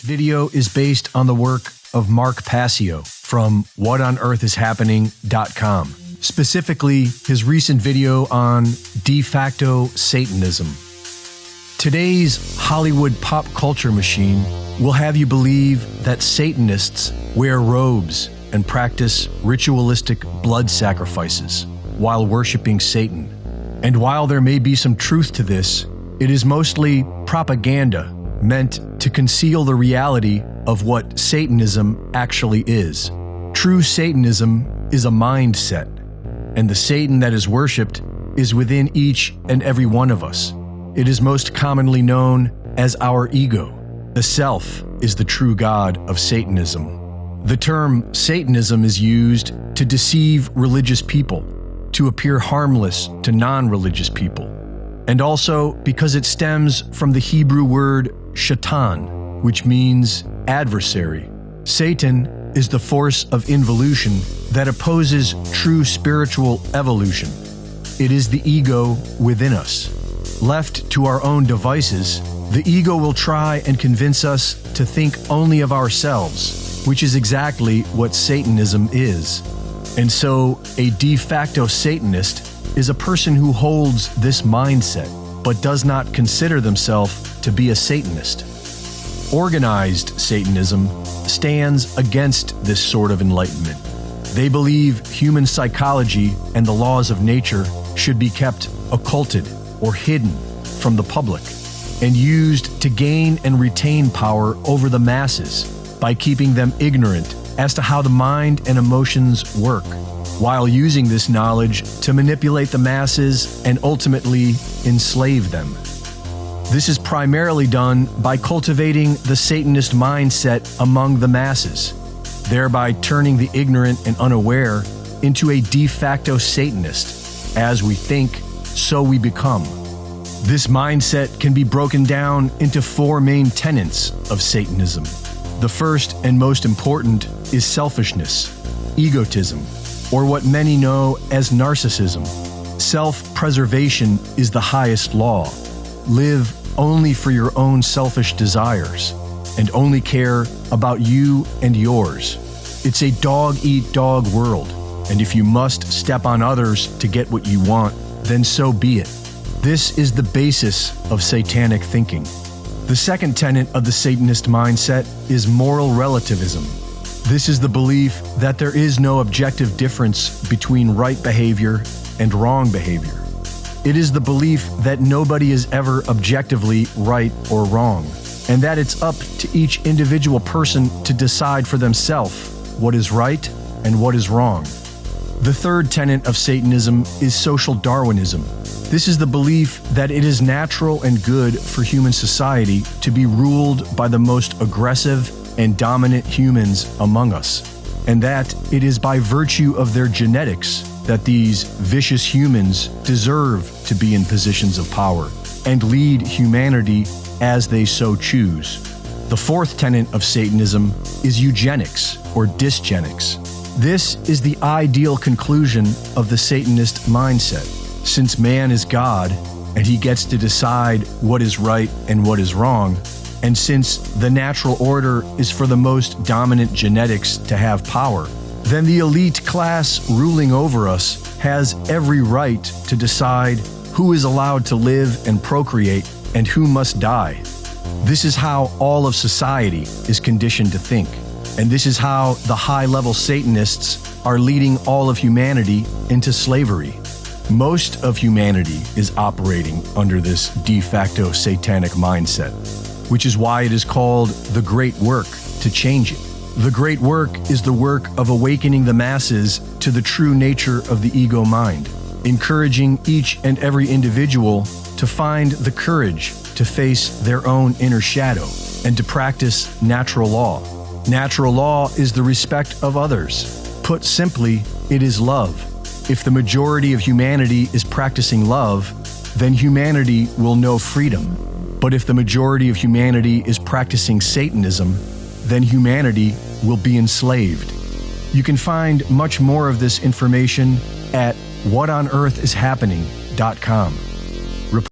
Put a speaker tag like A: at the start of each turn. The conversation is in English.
A: video is based on the work of Mark Passio from whatonearthishappening.com, specifically his recent video on Defacto Satanism. Today's Hollywood pop culture machine will have you believe that Satanists wear robes and practice ritualistic blood sacrifices while worshiping Satan. And while there may be some truth to this, it is mostly propaganda meant to conceal the reality of what Satanism actually is. True Satanism is a mindset, and the Satan that is worshipped is within each and every one of us. It is most commonly known as our ego. The self is the true god of Satanism. The term Satanism is used to deceive religious people, to appear harmless to non-religious people, and also because it stems from the Hebrew word shaitan, which means adversary. Satan is the force of involution that opposes true spiritual evolution. It is the ego within us. Left to our own devices, the ego will try and convince us to think only of ourselves, which is exactly what Satanism is. And so, a de facto Satanist is a person who holds this mindset, but does not consider themselves to be a Satanist. Organized Satanism stands against this sort of enlightenment. They believe human psychology and the laws of nature should be kept occulted or hidden from the public and used to gain and retain power over the masses by keeping them ignorant as to how the mind and emotions work, while using this knowledge to manipulate the masses and ultimately enslave them. This is primarily done by cultivating the Satanist mindset among the masses, thereby turning the ignorant and unaware into a de facto Satanist. As we think, so we become. This mindset can be broken down into four main tenets of Satanism. The first and most important is selfishness, egotism, or what many know as narcissism. Self-preservation is the highest law. Live only for your own selfish desires, and only care about you and yours. It's a dog-eat-dog world, and if you must step on others to get what you want, then so be it. This is the basis of satanic thinking. The second tenet of the Satanist mindset is moral relativism. This is the belief that there is no objective difference between right behavior and wrong behavior. It is the belief that nobody is ever objectively right or wrong, and that it's up to each individual person to decide for themselves what is right and what is wrong. The third tenet of Satanism is social Darwinism. This is the belief that it is natural and good for human society to be ruled by the most aggressive and dominant humans among us, and that it is by virtue of their genetics that these vicious humans deserve to be in positions of power and lead humanity as they so choose. The fourth tenet of Satanism is eugenics or dysgenics. This is the ideal conclusion of the Satanist mindset. Since man is God, and he gets to decide what is right and what is wrong, and since the natural order is for the most dominant genetics to have power, then the elite class ruling over us has every right to decide who is allowed to live and procreate and who must die. This is how all of society is conditioned to think, and this is how the high-level Satanists are leading all of humanity into slavery. Most of humanity is operating under this de facto satanic mindset, which is why it is called the Great Work to change it. The Great Work is the work of awakening the masses to the true nature of the ego mind, encouraging each and every individual to find the courage to face their own inner shadow and to practice natural law. Natural law is the respect of others. Put simply, it is love. If the majority of humanity is practicing love, then humanity will know freedom. But if the majority of humanity is practicing Satanism, then humanity will be enslaved. You can find much more of this information at whatonearthishappening.com.